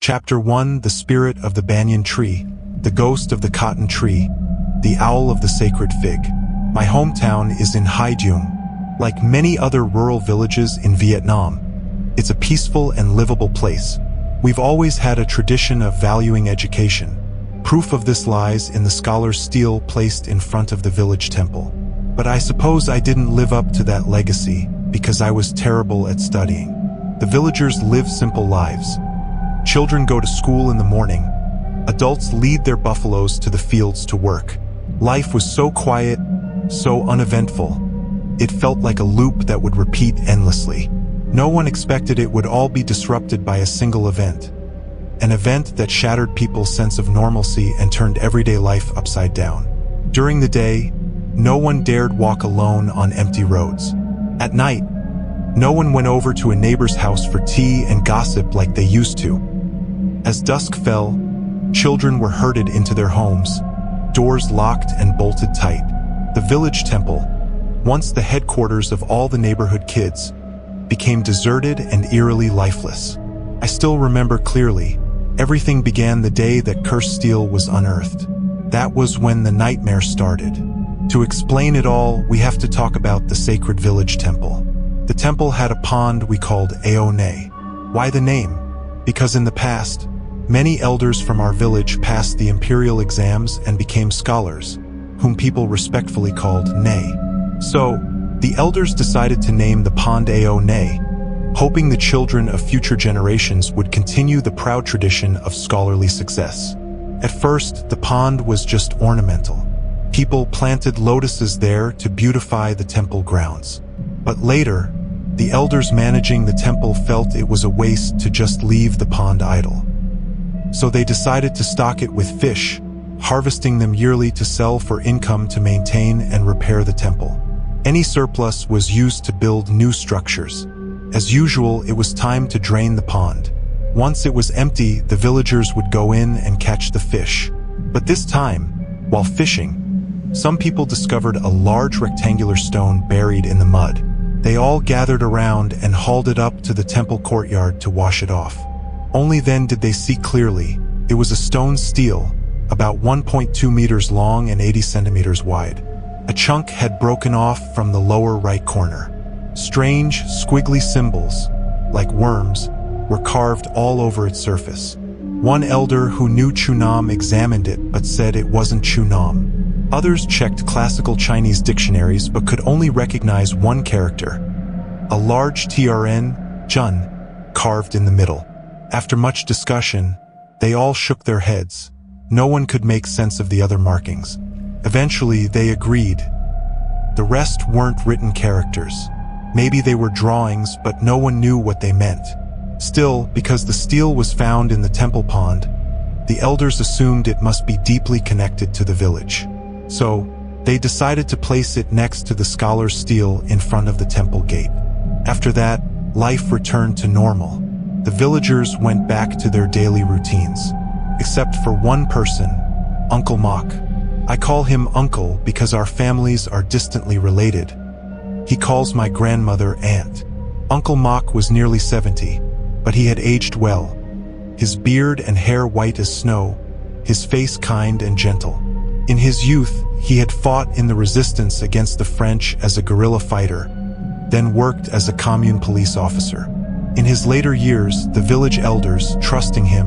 Chapter 1: The Spirit of the Banyan Tree, the Ghost of the Cotton Tree, the Owl of the Sacred Fig. My hometown is in Haidiong. Like many other rural villages in Vietnam, it's a peaceful and livable place. We've always had a tradition of valuing education. Proof of this lies in the scholar's stele placed in front of the village temple. But I suppose I didn't live up to that legacy because I was terrible at studying. The villagers live simple lives. Children go to school in the morning. Adults lead their buffaloes to the fields to work. Life was so quiet, so uneventful. It felt like a loop that would repeat endlessly. No one expected it would all be disrupted by a single event. An event that shattered people's sense of normalcy and turned everyday life upside down. During the day, no one dared walk alone on empty roads. At night, no one went over to a neighbor's house for tea and gossip like they used to. As dusk fell, children were herded into their homes, doors locked and bolted tight. The village temple, once the headquarters of all the neighborhood kids, became deserted and eerily lifeless. I still remember clearly, everything began the day that cursed stele was unearthed. That was when the nightmare started. To explain it all, we have to talk about the sacred village temple. The temple had a pond we called Aone. Why the name? Because in the past, many elders from our village passed the imperial exams and became scholars, whom people respectfully called Nay. So, the elders decided to name the pond Aone, hoping the children of future generations would continue the proud tradition of scholarly success. At first, the pond was just ornamental. People planted lotuses there to beautify the temple grounds. But later, the elders managing the temple felt it was a waste to just leave the pond idle. So they decided to stock it with fish, harvesting them yearly to sell for income to maintain and repair the temple. Any surplus was used to build new structures. As usual, it was time to drain the pond. Once it was empty, the villagers would go in and catch the fish. But this time, while fishing, some people discovered a large rectangular stone buried in the mud. They all gathered around and hauled it up to the temple courtyard to wash it off. Only then did they see clearly. It was a stone stele, about 1.2 meters long and 80 centimeters wide. A chunk had broken off from the lower right corner. Strange, squiggly symbols, like worms, were carved all over its surface. One elder who knew Chunam examined it but said it wasn't Chunam. Others checked classical Chinese dictionaries but could only recognize one character, a large TRAN, Jun, carved in the middle. After much discussion, they all shook their heads. No one could make sense of the other markings. Eventually, they agreed. The rest weren't written characters. Maybe they were drawings, but no one knew what they meant. Still, because the stele was found in the temple pond, the elders assumed it must be deeply connected to the village. So, they decided to place it next to the scholar's stele in front of the temple gate. After that, life returned to normal. The villagers went back to their daily routines. Except for one person, Uncle Mock. I call him Uncle because our families are distantly related. He calls my grandmother Aunt. Uncle Mock was nearly 70, but he had aged well. His beard and hair white as snow, his face kind and gentle. In his youth, he had fought in the resistance against the French as a guerrilla fighter, then worked as a commune police officer. In his later years, the village elders, trusting him,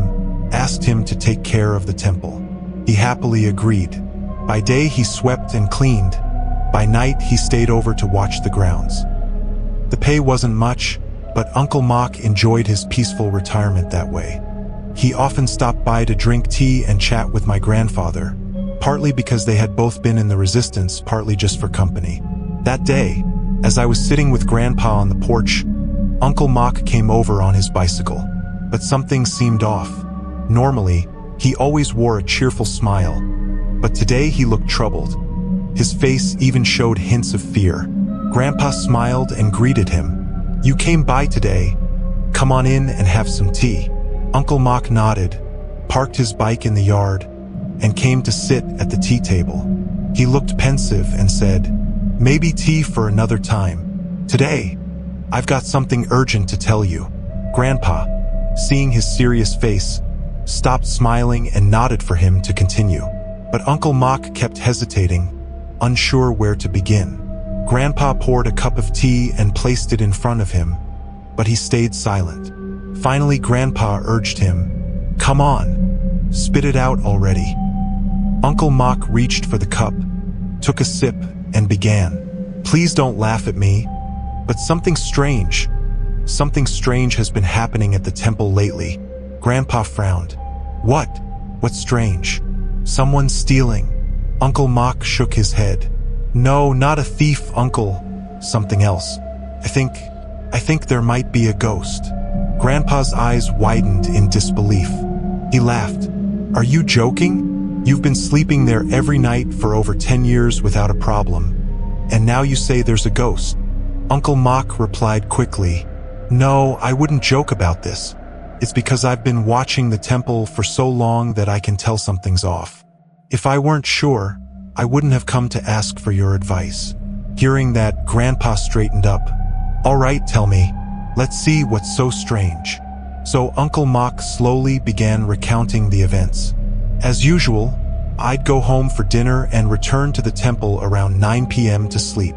asked him to take care of the temple. He happily agreed. By day he swept and cleaned. By night he stayed over to watch the grounds. The pay wasn't much, but Uncle Mock enjoyed his peaceful retirement that way. He often stopped by to drink tea and chat with my grandfather, partly because they had both been in the resistance, partly just for company. That day, as I was sitting with Grandpa on the porch, Uncle Mock came over on his bicycle, but something seemed off. Normally, he always wore a cheerful smile, but today he looked troubled. His face even showed hints of fear. Grandpa smiled and greeted him. "You came by today. Come on in and have some tea." Uncle Mock nodded, parked his bike in the yard, and came to sit at the tea table. He looked pensive and said, "Maybe tea for another time. Today, I've got something urgent to tell you." "Grandpa, seeing his serious face, stopped smiling and nodded for him to continue. But Uncle Mock kept hesitating, unsure where to begin. Grandpa poured a cup of tea and placed it in front of him, but he stayed silent. Finally, Grandpa urged him, "Come on, spit it out already." Uncle Mock reached for the cup, took a sip, and began. "Please don't laugh at me, but something strange has been happening at the temple lately." Grandpa frowned. "What? What's strange?" "Someone stealing." Uncle Mock shook his head. "No, not a thief, Uncle. Something else. I think there might be a ghost." Grandpa's eyes widened in disbelief. He laughed. "Are you joking? You've been sleeping there every night for over 10 years without a problem, and now you say there's a ghost?" Uncle Mock replied quickly, "No, I wouldn't joke about this. It's because I've been watching the temple for so long that I can tell something's off. If I weren't sure, I wouldn't have come to ask for your advice." Hearing that, Grandpa straightened up. "All right, tell me. Let's see what's so strange." So Uncle Mock slowly began recounting the events. As usual, I'd go home for dinner and return to the temple around 9 p.m. to sleep.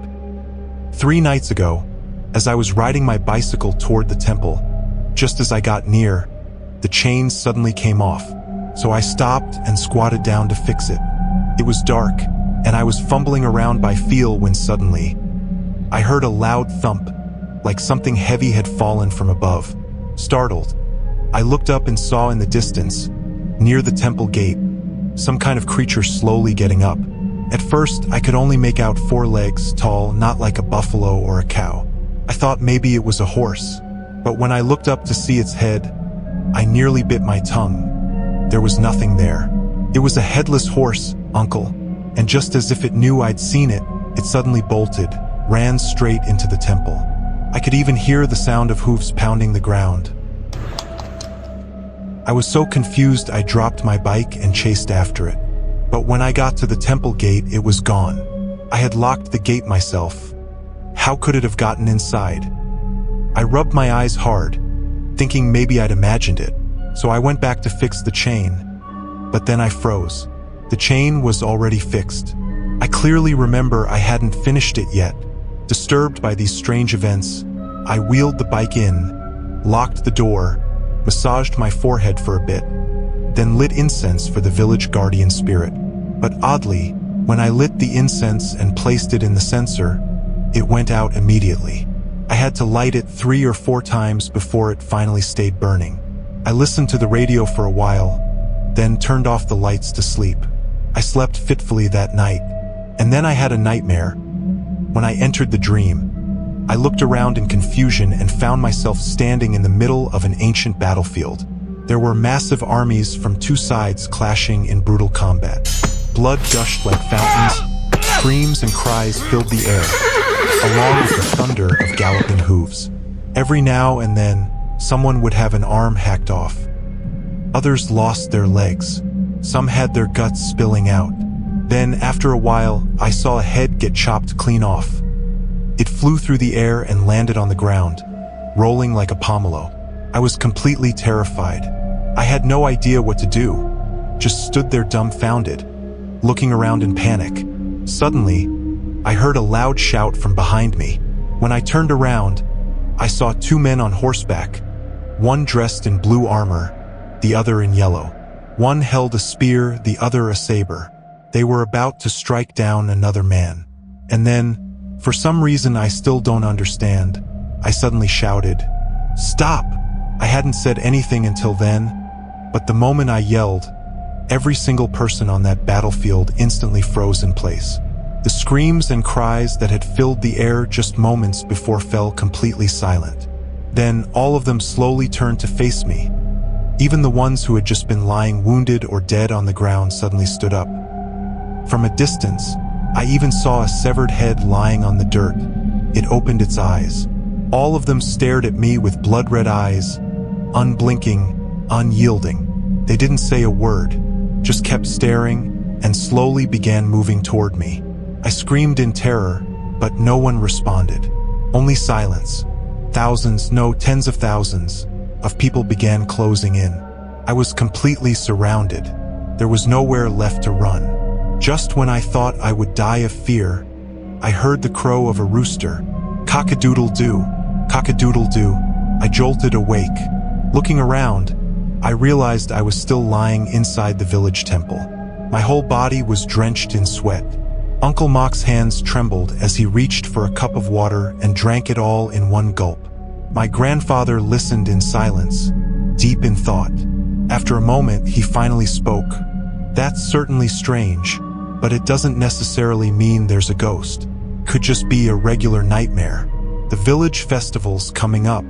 3 nights ago, as I was riding my bicycle toward the temple, just as I got near, the chain suddenly came off, so I stopped and squatted down to fix it. It was dark, and I was fumbling around by feel when suddenly, I heard a loud thump, like something heavy had fallen from above. Startled, I looked up and saw in the distance, near the temple gate, some kind of creature slowly getting up. At first, I could only make out 4 legs tall, not like a buffalo or a cow. I thought maybe it was a horse, but when I looked up to see its head, I nearly bit my tongue. There was nothing there. It was a headless horse, Uncle, and just as if it knew I'd seen it, it suddenly bolted, ran straight into the temple. I could even hear the sound of hooves pounding the ground. I was so confused I dropped my bike and chased after it. But when I got to the temple gate, it was gone. I had locked the gate myself. How could it have gotten inside? I rubbed my eyes hard, thinking maybe I'd imagined it, so I went back to fix the chain. But then I froze. The chain was already fixed. I clearly remember I hadn't finished it yet. Disturbed by these strange events, I wheeled the bike in, locked the door, massaged my forehead for a bit, then lit incense for the village guardian spirit. But oddly, when I lit the incense and placed it in the censer, it went out immediately. I had to light it 3 or 4 times before it finally stayed burning. I listened to the radio for a while, then turned off the lights to sleep. I slept fitfully that night, and then I had a nightmare. When I entered the dream, I looked around in confusion and found myself standing in the middle of an ancient battlefield. There were massive armies from 2 sides clashing in brutal combat. Blood gushed like fountains, screams and cries filled the air, along with the thunder of galloping hooves. Every now and then, someone would have an arm hacked off. Others lost their legs. Some had their guts spilling out. Then, after a while, I saw a head get chopped clean off. It flew through the air and landed on the ground, rolling like a pomelo. I was completely terrified. I had no idea what to do, just stood there dumbfounded, looking around in panic. Suddenly, I heard a loud shout from behind me. When I turned around, I saw 2 men on horseback, one dressed in blue armor, the other in yellow. One held a spear, the other a saber. They were about to strike down another man. And then, for some reason I still don't understand, I suddenly shouted, "Stop!" I hadn't said anything until then, but the moment I yelled, every single person on that battlefield instantly froze in place. The screams and cries that had filled the air just moments before fell completely silent. Then all of them slowly turned to face me. Even the ones who had just been lying wounded or dead on the ground suddenly stood up. From a distance, I even saw a severed head lying on the dirt. It opened its eyes. All of them stared at me with blood-red eyes, unblinking, unyielding. They didn't say a word, just kept staring and slowly began moving toward me. I screamed in terror, but no one responded. Only silence. Thousands, no, tens of thousands, of people began closing in. I was completely surrounded. There was nowhere left to run. Just when I thought I would die of fear, I heard the crow of a rooster. Cock-a-doodle-doo, cock-a-doodle-doo. I jolted awake. Looking around, I realized I was still lying inside the village temple. My whole body was drenched in sweat. Uncle Mock's hands trembled as he reached for a cup of water and drank it all in one gulp. My grandfather listened in silence, deep in thought. After a moment, he finally spoke. "That's certainly strange, but it doesn't necessarily mean there's a ghost. Could just be a regular nightmare. The village festival's coming up.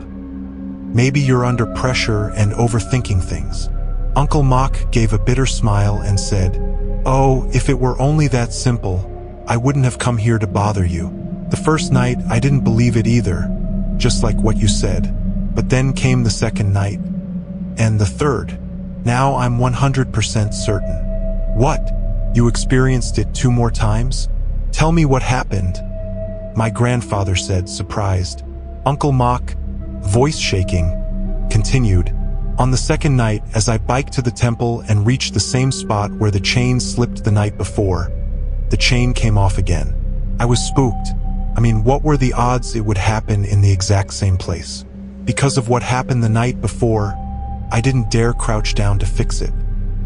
Maybe you're under pressure and overthinking things." Uncle Mock gave a bitter smile and said, "Oh, if it were only that simple, I wouldn't have come here to bother you. The first night, I didn't believe it either, just like what you said. But then came the second night, and the third. Now I'm 100% certain." "What? You experienced it 2 more times? Tell me what happened," my grandfather said, surprised. Uncle Mock, voice shaking, continued, "On the second night, as I biked to the temple and reached the same spot where the chain slipped the night before, the chain came off again. I was spooked. I mean, what were the odds it would happen in the exact same place? Because of what happened the night before, I didn't dare crouch down to fix it.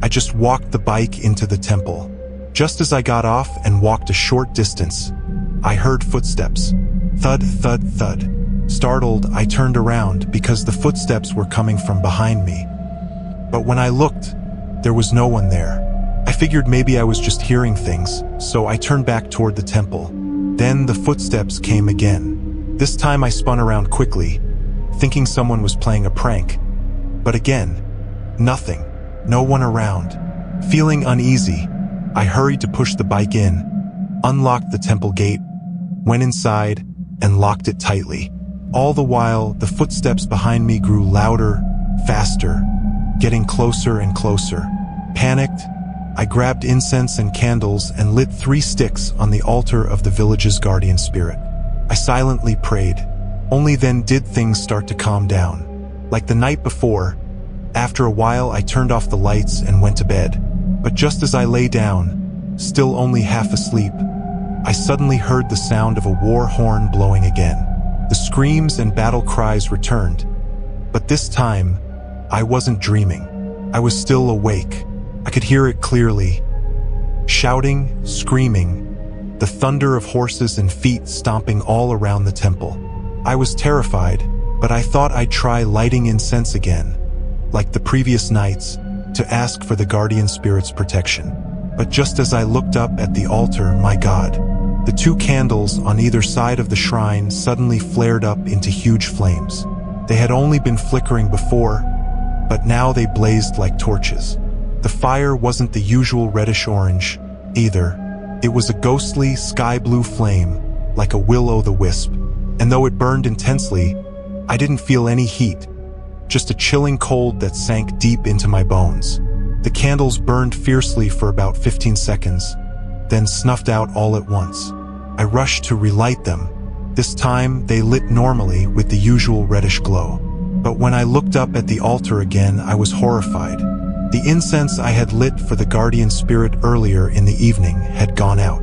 I just walked the bike into the temple. Just as I got off and walked a short distance, I heard footsteps. Thud, thud, thud. Startled, I turned around because the footsteps were coming from behind me. But when I looked, there was no one there. I figured maybe I was just hearing things, so I turned back toward the temple. Then the footsteps came again. This time I spun around quickly, thinking someone was playing a prank. But again, nothing. No one around. Feeling uneasy, I hurried to push the bike in, unlocked the temple gate, went inside, and locked it tightly. All the while, the footsteps behind me grew louder, faster, getting closer and closer. Panicked, I grabbed incense and candles and lit 3 sticks on the altar of the village's guardian spirit. I silently prayed. Only then did things start to calm down. Like the night before, after a while I turned off the lights and went to bed. But just as I lay down, still only half asleep, I suddenly heard the sound of a war horn blowing again. The screams and battle cries returned. But this time, I wasn't dreaming. I was still awake. I could hear it clearly. Shouting, screaming, the thunder of horses and feet stomping all around the temple. I was terrified, but I thought I'd try lighting incense again, like the previous nights, to ask for the guardian spirit's protection. But just as I looked up at the altar, my God, the 2 candles on either side of the shrine suddenly flared up into huge flames. They had only been flickering before, but now they blazed like torches. The fire wasn't the usual reddish-orange, either. It was a ghostly, sky-blue flame, like a will-o'-the-wisp. And though it burned intensely, I didn't feel any heat, just a chilling cold that sank deep into my bones. The candles burned fiercely for about 15 seconds, then snuffed out all at once. I rushed to relight them. This time, they lit normally with the usual reddish glow. But when I looked up at the altar again, I was horrified. The incense I had lit for the guardian spirit earlier in the evening had gone out.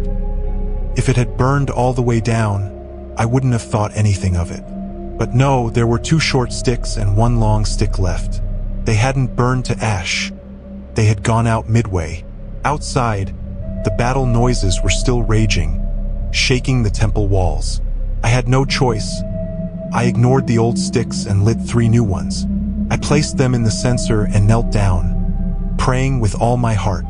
If it had burned all the way down, I wouldn't have thought anything of it. But no, there were 2 short sticks and 1 long stick left. They hadn't burned to ash. They had gone out midway. Outside, the battle noises were still raging, shaking the temple walls. I had no choice. I ignored the old sticks and lit 3 new ones. I placed them in the censer and knelt down, praying with all my heart.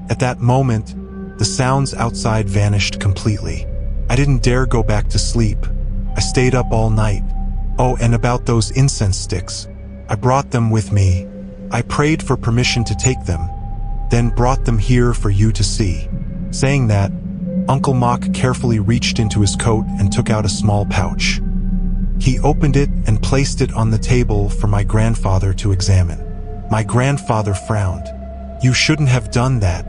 At that moment, the sounds outside vanished completely. I didn't dare go back to sleep. I stayed up all night. Oh, and about those incense sticks, I brought them with me. I prayed for permission to take them, then brought them here for you to see. Saying that, Uncle Mock carefully reached into his coat and took out a small pouch. He opened it and placed it on the table for my grandfather to examine. My grandfather frowned. "You shouldn't have done that.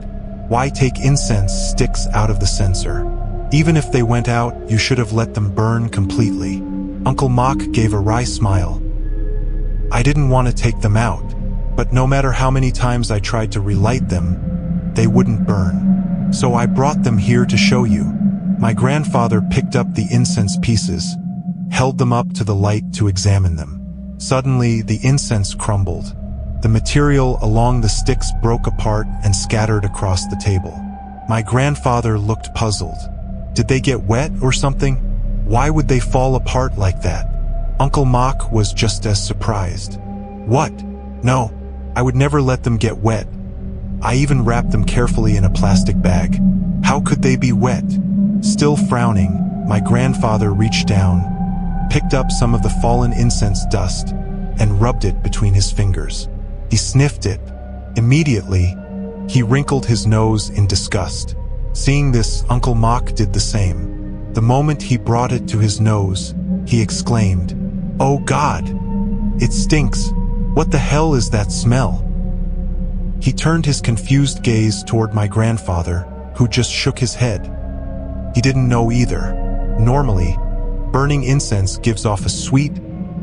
Why take incense sticks out of the censer? Even if they went out, you should have let them burn completely." Uncle Mock gave a wry smile. I didn't want to take them out, but no matter how many times I tried to relight them, they wouldn't burn. So I brought them here to show you. My grandfather picked up the incense pieces, held them up to the light to examine them. Suddenly, the incense crumbled. The material along the sticks broke apart and scattered across the table. My grandfather looked puzzled. Did they get wet or something? Why would they fall apart like that? Uncle Mock was just as surprised. What? No, I would never let them get wet. I even wrapped them carefully in a plastic bag. How could they be wet? Still frowning, my grandfather reached down, picked up some of the fallen incense dust, and rubbed it between his fingers. He sniffed it. Immediately, he wrinkled his nose in disgust. Seeing this, Uncle Mock did the same. The moment he brought it to his nose, he exclaimed, "Oh God! It stinks! What the hell is that smell?" He turned his confused gaze toward my grandfather, who just shook his head. He didn't know either. Normally, burning incense gives off a sweet,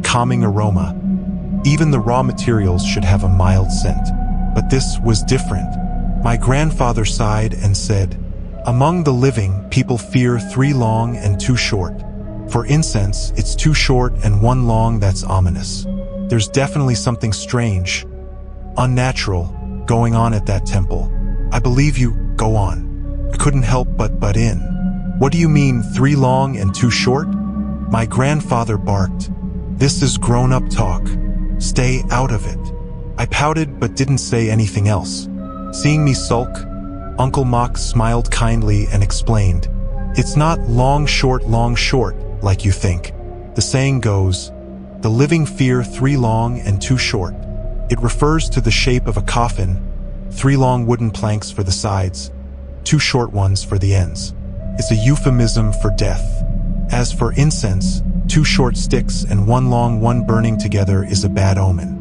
calming aroma. Even the raw materials should have a mild scent. But this was different. My grandfather sighed and said, "Among the living, people fear 3 long and 2 short. For incense, it's 2 short and 1 long that's ominous. There's definitely something strange, unnatural, going on at that temple. I believe you, go on." I couldn't help but butt in. "What do you mean 3 long and 2 short?" My grandfather barked. "This is grown-up talk. Stay out of it." I pouted but didn't say anything else. Seeing me sulk, Uncle Mock smiled kindly and explained, "It's not long short like you think. The saying goes, the living fear 3 long and 2 short. It refers to the shape of a coffin, 3 long wooden planks for the sides, 2 short ones for the ends. It's a euphemism for death. As for incense, 2 short sticks and 1 long one burning together is a bad omen.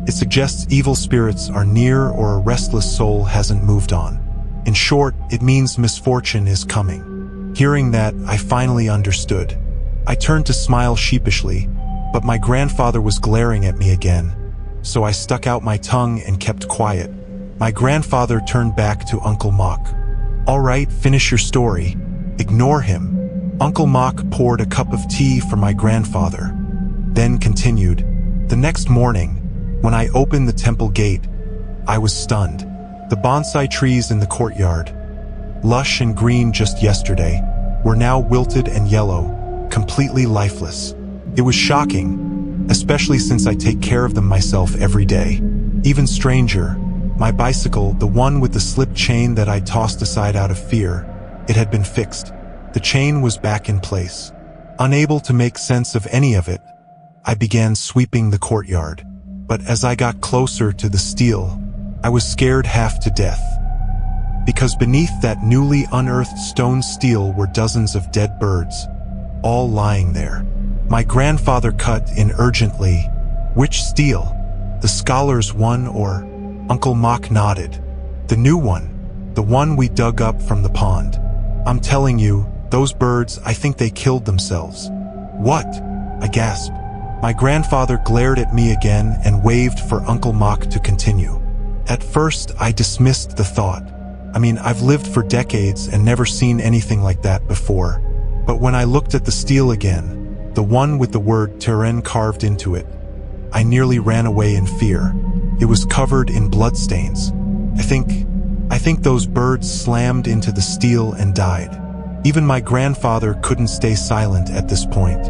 It suggests evil spirits are near or a restless soul hasn't moved on. In short, it means misfortune is coming." Hearing that, I finally understood. I turned to smile sheepishly, but my grandfather was glaring at me again, so I stuck out my tongue and kept quiet. My grandfather turned back to Uncle Mock. "All right, finish your story. Ignore him." Uncle Mock poured a cup of tea for my grandfather, then continued, "The next morning, when I opened the temple gate, I was stunned. The bonsai trees in the courtyard, lush and green just yesterday, were now wilted and yellow, completely lifeless. It was shocking, especially since I take care of them myself every day. Even stranger, my bicycle, the one with the slip chain that I tossed aside out of fear, it had been fixed. The chain was back in place. Unable to make sense of any of it, I began sweeping the courtyard. But as I got closer to the stele, I was scared half to death. Because beneath that newly unearthed stone stele were dozens of dead birds, all lying there. My grandfather cut in urgently, "Which stele? The scholar's one or?" Uncle Mock nodded. "The new one, the one we dug up from the pond. I'm telling you, those birds, I think they killed themselves." "What?" I gasped. My grandfather glared at me again and waved for Uncle Mock to continue. At first, I dismissed the thought. I mean, I've lived for decades and never seen anything like that before. But when I looked at the stele again, the one with the word TRAN carved into it, I nearly ran away in fear. It was covered in bloodstains. I think those birds slammed into the stele and died. Even my grandfather couldn't stay silent at this point.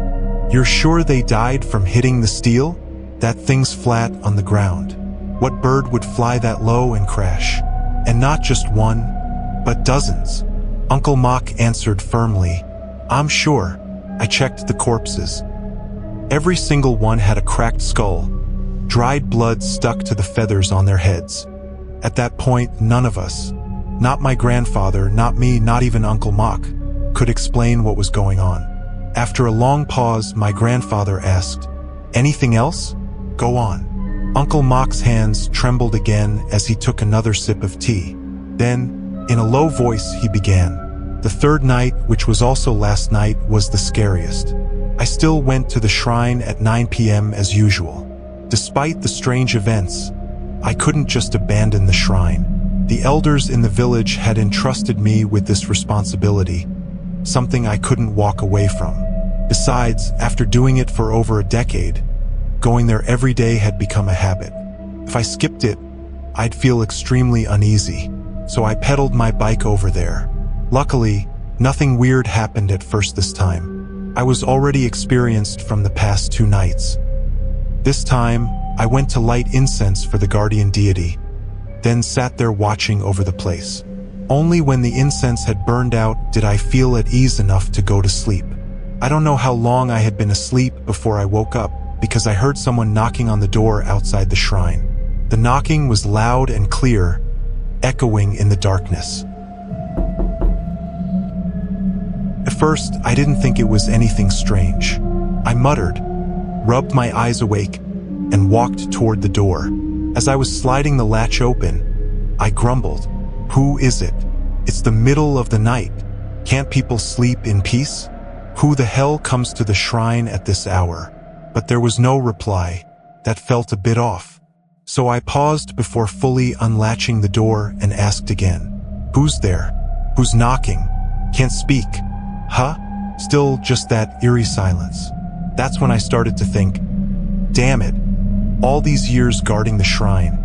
"You're sure they died from hitting the stele? That thing's flat on the ground. What bird would fly that low and crash? And not just one, but dozens." Uncle Mock answered firmly, "I'm sure. I checked the corpses. Every single one had a cracked skull. Dried blood stuck to the feathers on their heads. At that point, none of us, not my grandfather, not me, not even Uncle Mock, could explain what was going on." After a long pause, my grandfather asked, "Anything else? Go on." Uncle Mock's hands trembled again as he took another sip of tea. Then, in a low voice, he began. "The 3rd night, which was also last night, was the scariest. I still went to the shrine at 9 p.m. as usual. Despite the strange events, I couldn't just abandon the shrine. The elders in the village had entrusted me with this responsibility, something I couldn't walk away from. Besides, after doing it for over a decade, going there every day had become a habit. If I skipped it, I'd feel extremely uneasy, so I pedaled my bike over there. Luckily, nothing weird happened at first this time. I was already experienced from the past 2 nights. This time, I went to light incense for the guardian deity, then sat there watching over the place. Only when the incense had burned out did I feel at ease enough to go to sleep. I don't know how long I had been asleep before I woke up, because I heard someone knocking on the door outside the shrine. The knocking was loud and clear, echoing in the darkness. At first, I didn't think it was anything strange. I muttered, rubbed my eyes awake, and walked toward the door. As I was sliding the latch open, I grumbled, "Who is it? It's the middle of the night. Can't people sleep in peace? Who the hell comes to the shrine at this hour?" But there was no reply. That felt a bit off. So I paused before fully unlatching the door and asked again, "Who's there? Who's knocking? Can't speak. Huh?" Still just that eerie silence. That's when I started to think, damn it, all these years guarding the shrine,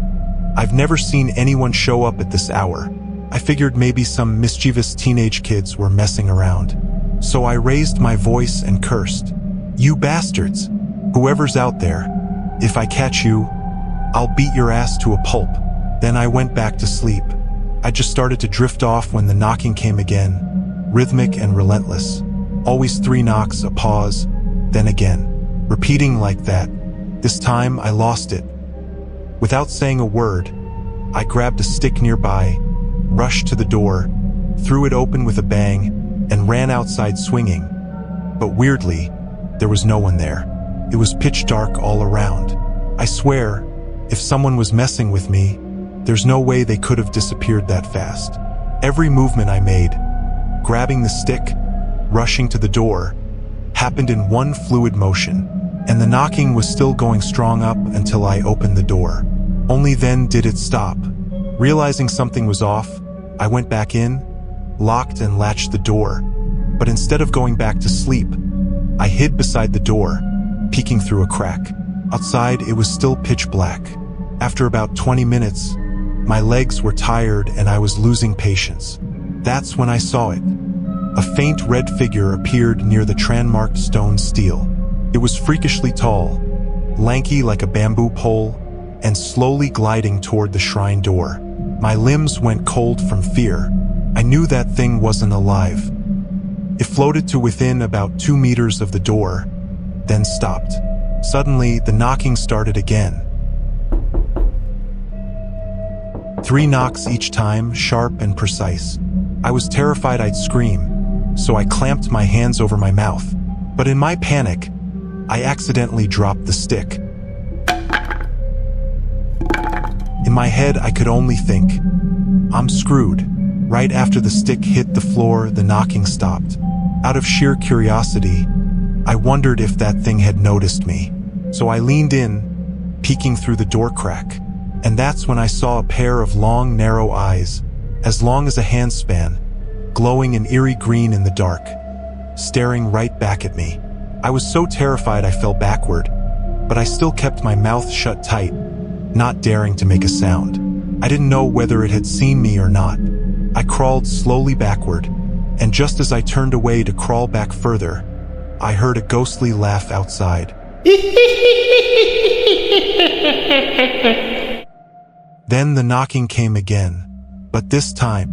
I've never seen anyone show up at this hour. I figured maybe some mischievous teenage kids were messing around. So I raised my voice and cursed, "You bastards! Whoever's out there, if I catch you, I'll beat your ass to a pulp." Then I went back to sleep. I just started to drift off when the knocking came again, rhythmic and relentless. Always 3 knocks, a pause, then again, repeating like that. This time I lost it. Without saying a word, I grabbed a stick nearby, rushed to the door, threw it open with a bang, and ran outside swinging. But weirdly, there was no one there. It was pitch dark all around. I swear, if someone was messing with me, there's no way they could have disappeared that fast. Every movement I made, grabbing the stick, rushing to the door, happened in one fluid motion, and the knocking was still going strong up until I opened the door. Only then did it stop. Realizing something was off, I went back in, locked and latched the door. But instead of going back to sleep, I hid beside the door, peeking through a crack. Outside, it was still pitch black. After about 20 minutes, my legs were tired and I was losing patience. That's when I saw it. A faint red figure appeared near the TRAN-marked stone stele. It was freakishly tall, lanky like a bamboo pole, and slowly gliding toward the shrine door. My limbs went cold from fear. I knew that thing wasn't alive. It floated to within about 2 meters of the door, then stopped. Suddenly, the knocking started again. 3 knocks each time, sharp and precise. I was terrified I'd scream, so I clamped my hands over my mouth. But in my panic, I accidentally dropped the stick. In my head, I could only think, I'm screwed. Right after the stick hit the floor, the knocking stopped. Out of sheer curiosity, I wondered if that thing had noticed me. So I leaned in, peeking through the door crack. And that's when I saw a pair of long, narrow eyes, as long as a handspan, glowing an eerie green in the dark, staring right back at me. I was so terrified I fell backward, but I still kept my mouth shut tight, not daring to make a sound. I didn't know whether it had seen me or not. I crawled slowly backward, and just as I turned away to crawl back further, I heard a ghostly laugh outside. Then the knocking came again, but this time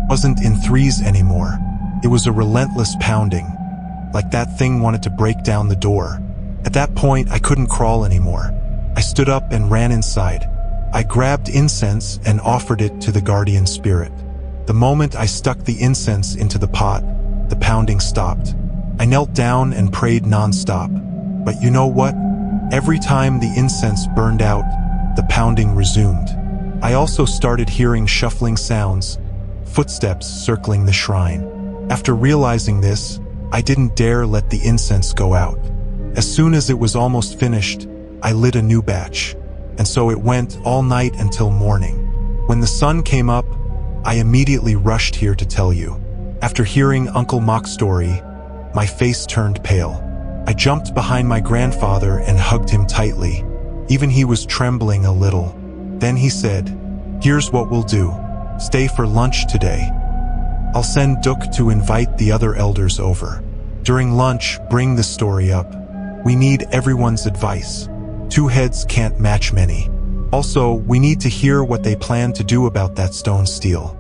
wasn't in 3s anymore. It was a relentless pounding, like that thing wanted to break down the door. At that point, I couldn't crawl anymore. I stood up and ran inside. I grabbed incense and offered it to the guardian spirit. The moment I stuck the incense into the pot, the pounding stopped. I knelt down and prayed non-stop. But you know what? Every time the incense burned out, the pounding resumed. I also started hearing shuffling sounds, footsteps circling the shrine. After realizing this, I didn't dare let the incense go out. As soon as it was almost finished, I lit a new batch. And so it went all night until morning. When the sun came up, I immediately rushed here to tell you. After hearing Uncle Mock's story, my face turned pale. I jumped behind my grandfather and hugged him tightly. Even he was trembling a little. Then he said, "Here's what we'll do. Stay for lunch today. I'll send Duke to invite the other elders over. During lunch, bring this story up. We need everyone's advice. Two heads can't match many. Also, we need to hear what they plan to do about that stone stele."